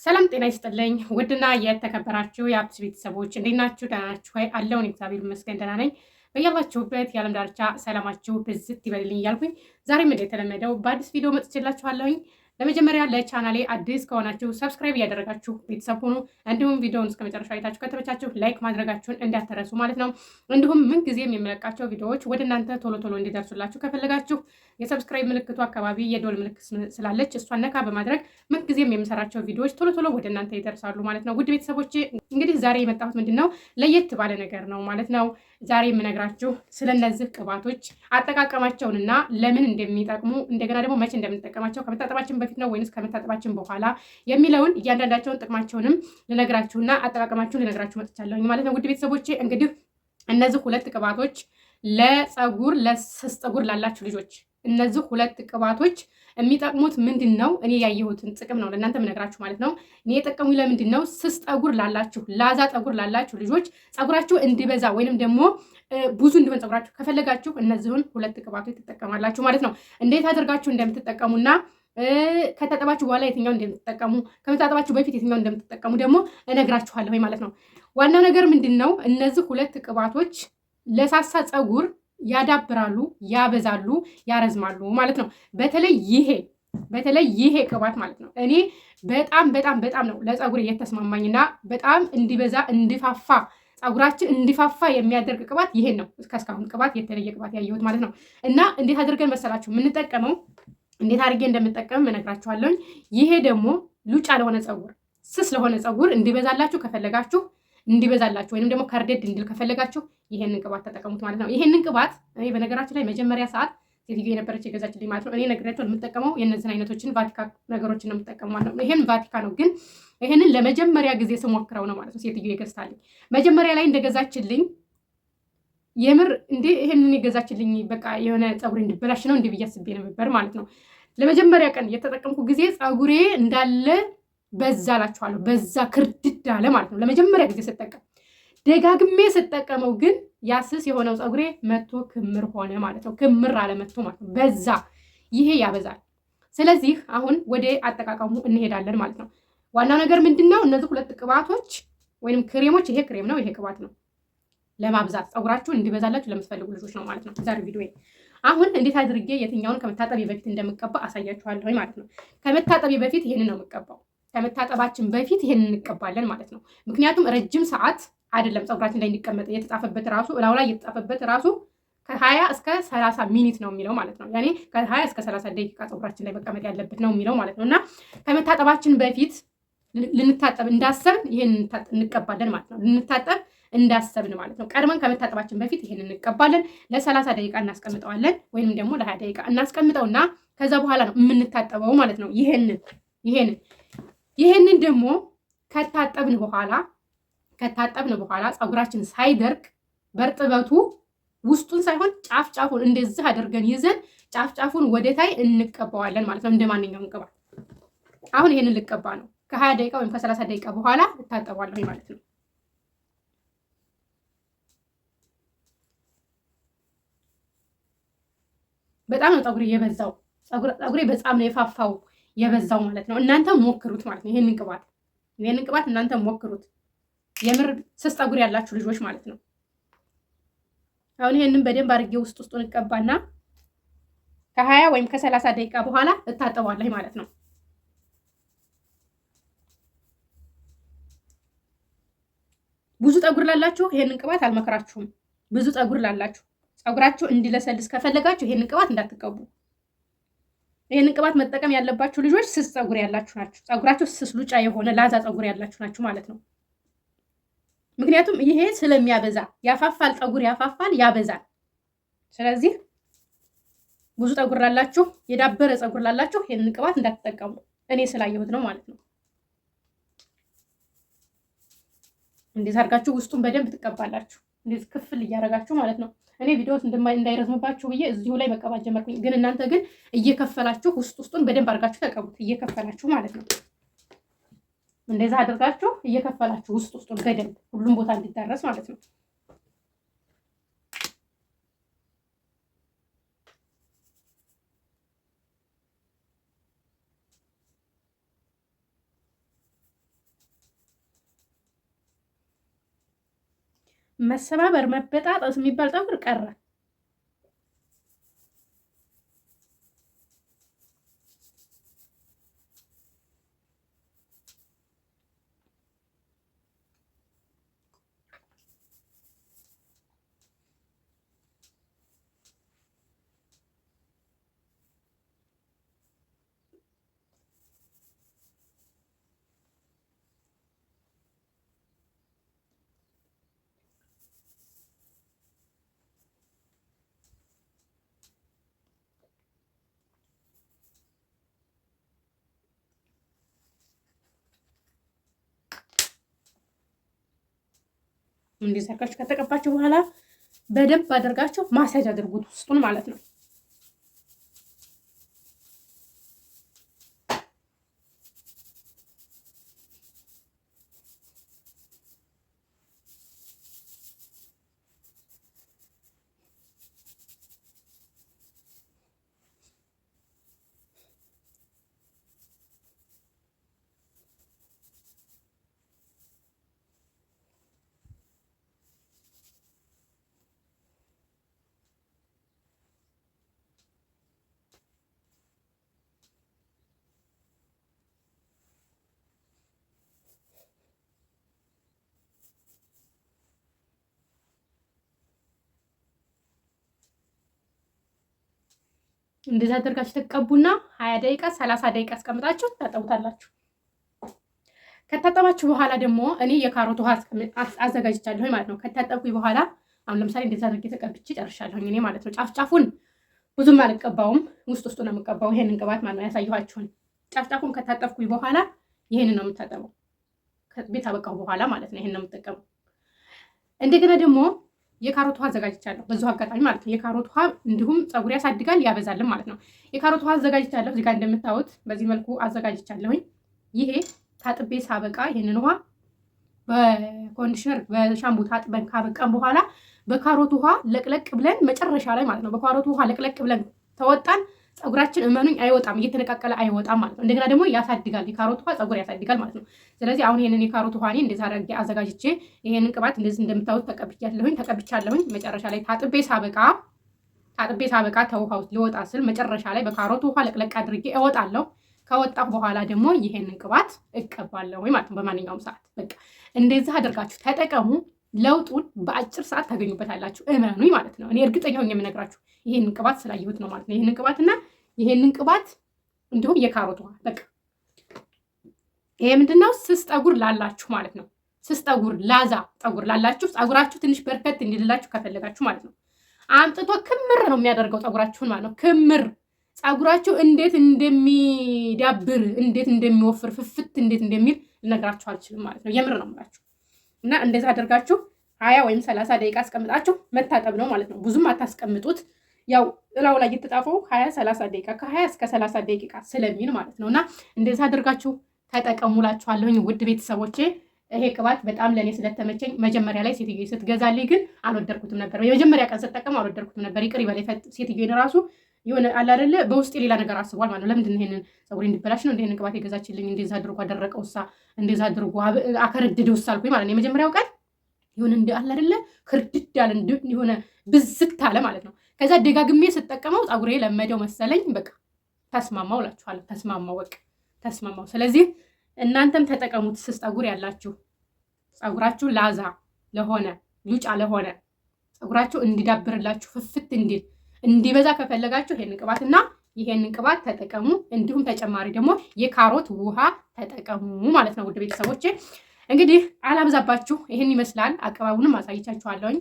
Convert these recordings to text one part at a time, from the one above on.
ሰላም ጤና ይስጥልኝ። ውድና የተከበራችሁ የአብስ ቤተሰቦች እንዴት ናችሁ? ደህና ናችሁ ወይ? አለውን እግዚአብሔር ይመስገን ደህና ነኝ። በያላችሁበት የዓለም ዳርቻ ሰላማችሁ ብዝት ይበልልኝ እያልኩኝ ዛሬም እንደተለመደው በአዲስ ቪዲዮ መጥቼላችኋለሁኝ። ለመጀመሪያ ለቻናሌ አዲስ ከሆናችሁ ሰብስክራይብ እያደረጋችሁ ቤተሰብ ሁኑ። እንዲሁም ቪዲዮውን እስከ መጨረሻ አይታችሁ ከተመቻችሁ ላይክ ማድረጋችሁን እንዳትረሱ ማለት ነው። እንዲሁም ምንጊዜም የምለቃቸው ቪዲዮዎች ወደ እናንተ ቶሎ ቶሎ እንዲደርሱላችሁ ከፈለጋችሁ የሰብስክራይብ ምልክቱ አካባቢ የዶል ምልክት ስላለች እሷን ነካ በማድረግ ምንጊዜም የምሰራቸው ቪዲዮዎች ቶሎ ቶሎ ወደ እናንተ ይደርሳሉ ማለት ነው። ውድ ቤተሰቦቼ እንግዲህ ዛሬ የመጣሁት ምንድን ነው ለየት ባለ ነገር ነው ማለት ነው። ዛሬ የምነግራችሁ ስለነዚህ ቅባቶች አጠቃቀማቸውንና ለምን እንደሚጠቅሙ እንደገና ደግሞ መቼ እንደምንጠቀማቸው ከመታጠባችን በፊት ነው ወይንስ ከመታጠባችን በኋላ የሚለውን እያንዳንዳቸውን ጥቅማቸውንም ልነግራችሁና አጠቃቀማችሁን ልነግራችሁ መጥቻለሁኝ ማለት ነው። ውድ ቤተሰቦቼ እንግዲህ እነዚህ ሁለት ቅባቶች ለፀጉር ለስስ ፀጉር ላላችሁ ልጆች እነዚህ ሁለት ቅባቶች የሚጠቅሙት ምንድን ነው? እኔ ያየሁትን ጥቅም ነው ለእናንተ የምነግራችሁ ማለት ነው። እኔ የጠቀሙኝ ለምንድን ነው? ስስ ፀጉር ላላችሁ ላዛ ፀጉር ላላችሁ ልጆች ፀጉራችሁ እንዲበዛ ወይንም ደግሞ ብዙ እንዲሆን ፀጉራችሁ ከፈለጋችሁ እነዚህን ሁለት ቅባቶች ትጠቀማላችሁ ማለት ነው። እንዴት አድርጋችሁ እንደምትጠቀሙና ከታጠባችሁ በኋላ የትኛው እንደምትጠቀሙ ከመታጠባችሁ በፊት የትኛው እንደምትጠቀሙ ደግሞ እነግራችኋለሁ ማለት ነው። ዋናው ነገር ምንድን ነው? እነዚህ ሁለት ቅባቶች ለሳሳ ፀጉር ያዳብራሉ፣ ያበዛሉ፣ ያረዝማሉ ማለት ነው። በተለይ ይሄ ቅባት ማለት ነው እኔ በጣም ነው ለፀጉር እየተስማማኝና በጣም እንዲበዛ እንዲፋፋ ፀጉራችን እንዲፋፋ የሚያደርግ ቅባት ይሄን ነው። እስካሁን ቅባት የተለየ ቅባት ያየሁት ማለት ነው። እና እንዴት አድርገን መሰላችሁ የምንጠቀመው? እንዴት አድርጌ እንደምጠቀም እነግራችኋለሁ። ይሄ ደግሞ ሉጫ ለሆነ ፀጉር፣ ስስ ለሆነ ፀጉር እንዲበዛላችሁ ከፈለጋችሁ እንዲበዛላችሁ ወይንም ደግሞ ከርደድ እንዲል ከፈለጋችሁ ይሄንን ቅባት ተጠቀሙት ማለት ነው። ይሄንን ቅባት እኔ በነገራችን ላይ መጀመሪያ ሰዓት ሴትዮ የነበረች የገዛችልኝ ማለት ነው። እኔ ነግራችሁ የምጠቀመው የእነዚህን አይነቶችን ቫቲካ ነገሮችን ነው የምጠቀመው ማለት ነው። ይሄን ቫቲካ ነው፣ ግን ይሄንን ለመጀመሪያ ጊዜ ስሞክረው ነው ማለት ነው ሴትዮ የገዝታልኝ። መጀመሪያ ላይ እንደገዛችልኝ የምር እንዴ ይሄንን የገዛችልኝ በቃ የሆነ ፀጉሬ እንዲበላሽ ነው እንዲህ ብዬ አስቤ ነበር ማለት ነው። ለመጀመሪያ ቀን የተጠቀምኩ ጊዜ ፀጉሬ እንዳለ በዛ እላችኋለሁ፣ በዛ ክርድድ አለ ማለት ነው። ለመጀመሪያ ጊዜ ስጠቀም ደጋግሜ ስጠቀመው ግን ያስስ የሆነው ፀጉሬ መቶ ክምር ሆነ ማለት ነው። ክምር አለ መቶ ማለት ነው። በዛ ይሄ ያበዛል። ስለዚህ አሁን ወደ አጠቃቀሙ እንሄዳለን ማለት ነው። ዋናው ነገር ምንድነው? እነዚህ ሁለት ቅባቶች ወይንም ክሬሞች፣ ይሄ ክሬም ነው፣ ይሄ ቅባት ነው። ለማብዛት ፀጉራችሁ እንዲበዛላችሁ ለምትፈልጉ ልጆች ነው ማለት ነው ዛሬ ቪዲዮ። አሁን እንዴት አድርጌ የትኛውን ከመታጠቢ በፊት እንደምቀባ አሳያችኋለሁ ማለት ነው። ከመታጠቢ በፊት ይሄንን ነው የምቀባው። ከመታጠባችን በፊት ይሄንን እንቀባለን ማለት ነው። ምክንያቱም ረጅም ሰዓት አይደለም ፀጉራችን ላይ እንዲቀመጥ የተጻፈበት ራሱ እላው ላይ የተጻፈበት ራሱ ከ20 እስከ 30 ሚኒት ነው የሚለው ማለት ነው። ያኔ ከ20 እስከ 30 ደቂቃ ፀጉራችን ላይ መቀመጥ ያለበት ነው የሚለው ማለት ነው። እና ከመታጠባችን በፊት ልንታጠብ እንዳሰብን ይሄን እንቀባለን ማለት ነው። ልንታጠብ እንዳሰብን ማለት ነው። ቀድመን ከመታጠባችን በፊት ይሄን እንቀባለን። ለ30 ደቂቃ እናስቀምጠዋለን ወይንም ደግሞ ለ20 ደቂቃ እናስቀምጠውና ከዛ በኋላ ነው የምንታጠበው ማለት ነው። ይሄንን ደግሞ ከታጠብን በኋላ ፀጉራችን ሳይደርቅ በርጥበቱ ውስጡን ሳይሆን ጫፍ ጫፉን እንደዚህ አድርገን ይዘን ጫፍ ጫፉን ወደታይ እንቀባዋለን ማለት ነው። እንደማንኛውም ቅባት አሁን ይሄንን ልቀባ ነው። ከ20 ደቂቃ ወይም ከ30 ደቂቃ በኋላ እታጠባለሁ ማለት ነው። በጣም ነው ፀጉሬ የበዛው። ፀጉሬ በጣም ነው የበዛው ማለት ነው። እናንተ ሞክሩት ማለት ነው። ይሄንን ቅባት እናንተ ሞክሩት። የምር ስስ ፀጉር ያላችሁ ልጆች ማለት ነው። አሁን ይሄንን በደንብ አድርጌ ውስጡን እቀባና ከ20 ወይም ከ30 ደቂቃ በኋላ እታጠባለሁ ማለት ነው። ብዙ ፀጉር ላላችሁ ይሄንን ቅባት አልመክራችሁም። ብዙ ፀጉር ላላችሁ ፀጉራችሁ እንዲለሰልስ ከፈለጋችሁ ይሄንን ቅባት እንዳትቀቡ። ይሄንን ቅባት መጠቀም ያለባችሁ ልጆች ስስ ፀጉር ያላችሁ ናችሁ። ፀጉራችሁ ስስ ሉጫ የሆነ ላዛ ፀጉር ያላችሁ ናችሁ ማለት ነው። ምክንያቱም ይሄ ስለሚያበዛ ያፋፋል፣ ፀጉር ያፋፋል፣ ያበዛል። ስለዚህ ብዙ ፀጉር ላላችሁ፣ የዳበረ ፀጉር ላላችሁ ይሄንን ቅባት እንዳትጠቀሙ። እኔ ስላየሁት ነው ማለት ነው። እንዴት አድርጋችሁ ውስጡን በደንብ ትቀባላችሁ፣ እንዴት ክፍል እያደረጋችሁ ማለት ነው። እኔ ቪዲዮስ እንዳይረዝምባችሁ ብዬ እዚሁ ላይ መቀባት ጀመርኩኝ። ግን እናንተ ግን እየከፈላችሁ ውስጡን በደንብ አድርጋችሁ ተቀቡት፣ እየከፈላችሁ ማለት ነው። እንደዛ አድርጋችሁ እየከፈላችሁ ውስጡን በደንብ ሁሉም ቦታ እንዲዳረስ ማለት ነው። መሰባበር መበጣጠስ የሚባል ፀጉር ቀረ። እንደዚህ አድርጋችሁ ከተቀባችሁ በኋላ በደንብ አድርጋችሁ ማሳጅ አድርጉት ውስጡን ማለት ነው። እንደዛ አድርጋችሁ ተቀቡና 20 ደቂቃ 30 ደቂቃ አስቀምጣችሁ ታጠቡታላችሁ። ከታጠባችሁ በኋላ ደግሞ እኔ የካሮት ውሃ አዘጋጅቻለሁ ማለት ነው። ከታጠብኩኝ በኋላ አሁን ለምሳሌ እንደዛ አድርጌ ተቀብቼ ጨርሻለሁ እኔ ማለት ነው። ጫፍጫፉን ብዙም አልቀባውም፣ ውስጡ ነው የምቀባው። ይሄንን ቅባት ማለት ነው ያሳየኋችሁን። ጫፍጫፉን ከታጠብኩኝ በኋላ ይሄንን ነው የምታጠበው። ቤት አበቃሁ በኋላ ማለት ነው። ይሄን ነው የምጠቀመው። እንደገና ደግሞ የካሮት ውሃ አዘጋጅቻለሁ በዚሁ አጋጣሚ ማለት ነው። የካሮት ውሃ እንዲሁም ፀጉር ያሳድጋል ያበዛልም ማለት ነው። የካሮት ውሃ አዘጋጅቻለሁ እዚህ ጋር እንደምታዩት በዚህ መልኩ አዘጋጅቻለሁኝ። ይሄ ታጥቤ ሳበቃ ይሄንን ውሃ በኮንዲሽነር በሻምፑ ታጥበን ካበቃን በኋላ በካሮት ውሃ ለቅለቅ ብለን መጨረሻ ላይ ማለት ነው በካሮት ውሃ ለቅለቅ ብለን ተወጣን ፀጉራችን እመኑኝ አይወጣም፣ እየተነቃቀለ አይወጣም ማለት ነው። እንደገና ደግሞ ያሳድጋል። የካሮት ውሃ ፀጉር ያሳድጋል ማለት ነው። ስለዚህ አሁን ይሄንን የካሮት ውሃ እኔ እንደዛ አድርጌ አዘጋጅቼ ይሄንን ቅባት እንደዚህ እንደምታዩት ተቀብቻለሁኝ። መጨረሻ ላይ ታጥቤ ሳበቃ ተውሃው ሊወጣ ስል መጨረሻ ላይ በካሮት ውሃ ለቅለቅ አድርጌ እወጣለሁ። ከወጣሁ በኋላ ደግሞ ይሄንን ቅባት እቀባለሁ ማለት ነው። በማንኛውም ሰዓት በቃ እንደዛ አድርጋችሁ ተጠቀሙ። ለውጡን በአጭር ሰዓት ታገኙበታላችሁ፣ እመኑኝ ማለት ነው። እኔ እርግጠኛ ሆኜ የምነግራችሁ ይሄንን ቅባት ስላየሁት ነው ማለት ነው። ይሄንን ቅባትና ይሄንን ቅባት እንዲሁም የካሮት ውሃ በቃ ይሄ ምንድነው ስስ ጠጉር ላላችሁ ማለት ነው። ስስ ጠጉር ላዛ ጠጉር ላላችሁ ፀጉራችሁ ትንሽ በርከት እንዲልላችሁ ከፈለጋችሁ ማለት ነው አምጥቶ ክምር ነው የሚያደርገው ፀጉራችሁን ማለት ነው። ክምር ፀጉራችሁ እንዴት እንደሚዳብር እንዴት እንደሚወፍር ፍፍት እንዴት እንደሚል ልነግራችሁ አልችልም ማለት ነው። የምር ነው የምላችሁ። እና እንደዛ አድርጋችሁ 20 ወይም 30 ደቂቃ አስቀምጣችሁ መታጠብ ነው ማለት ነው። ብዙም አታስቀምጡት። ያው እላው ላይ የተጻፈው 20-30 ደቂቃ ከ20 እስከ 30 ደቂቃ ስለሚል ማለት ነው። እና እንደዛ አድርጋችሁ ተጠቀሙላችኋለሁኝ ውድ ቤተሰቦቼ። ይሄ ቅባት በጣም ለእኔ ስለተመቸኝ መጀመሪያ ላይ ሴትዮ ስትገዛልኝ ግን አልወደድኩትም ነበር። የመጀመሪያ ቀን ስጠቀም አልወደድኩትም ነበር። ይቅር ይበል ሴትዮን ራሱ የሆነ አለ አይደለ በውስጤ ሌላ ነገር አስቧል ማለት ነው። ለምንድን ነው ይሄንን ፀጉሬ እንዲበላሽ ነው ይሄንን ቅባት የገዛችልኝ? እንደዛ አድርጎ አደረቀውሳ፣ እንደዛ አድርጎ አከረድደውሳ አልኩኝ ማለት ነው። የመጀመሪያው ቀን የሆነ እንደ አለ አይደለ ክርድድ ያለ የሆነ ብዝት አለ ማለት ነው። ከዛ ደጋግሜ ስጠቀመው ፀጉሬ ለመደው መሰለኝ። በቃ ተስማማው እላችኋለሁ። ተስማማው። ስለዚህ እናንተም ተጠቀሙት። ስስ ፀጉር ያላችሁ ፀጉራችሁ ላዛ ለሆነ ሉጫ ለሆነ ፀጉራችሁ እንዲዳብርላችሁ ፍፍት እንዲበዛ ከፈለጋችሁ ይሄንን ቅባትና ይሄንን ቅባት ተጠቀሙ። እንዲሁም ተጨማሪ ደግሞ የካሮት ውሃ ተጠቀሙ ማለት ነው። ውድ ቤተሰቦቼ እንግዲህ አላብዛባችሁ፣ ይሄን ይመስላል። አቀባቡንም አሳይቻችኋለሁኝ።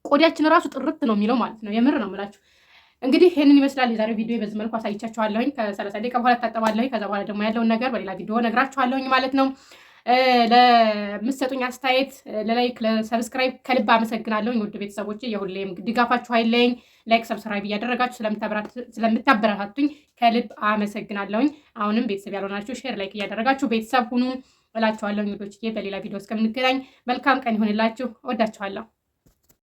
ቆዳችን ራሱ ጥርት ነው የሚለው ማለት ነው። የምር ነው የምላችሁ። እንግዲህ ይሄንን ይመስላል የዛሬው ቪዲዮ። በዚህ መልኩ አሳይቻችኋለሁኝ። ከ30 ደቂቃ በኋላ ታጠባለሁኝ። ከዛ በኋላ ደግሞ ያለውን ነገር በሌላ ቪዲዮ ነግራችኋለሁኝ ማለት ነው። ለምትሰጡኝ አስተያየት ለላይክ ለሰብስክራይብ ከልብ አመሰግናለሁኝ ውድ ቤተሰቦቼ። የሁሌም ድጋፋችሁ አይለኝ። ላይክ ሰብስክራይብ እያደረጋችሁ ስለምታበረታቱኝ ከልብ አመሰግናለሁኝ። አሁንም ቤተሰብ ያልሆናችሁ ሼር ላይክ እያደረጋችሁ ቤተሰብ ሁኑ እላችኋለሁኝ ውዶችዬ። በሌላ ቪዲዮ እስከምንገናኝ መልካም ቀን ይሆንላችሁ። ወዳችኋለሁ።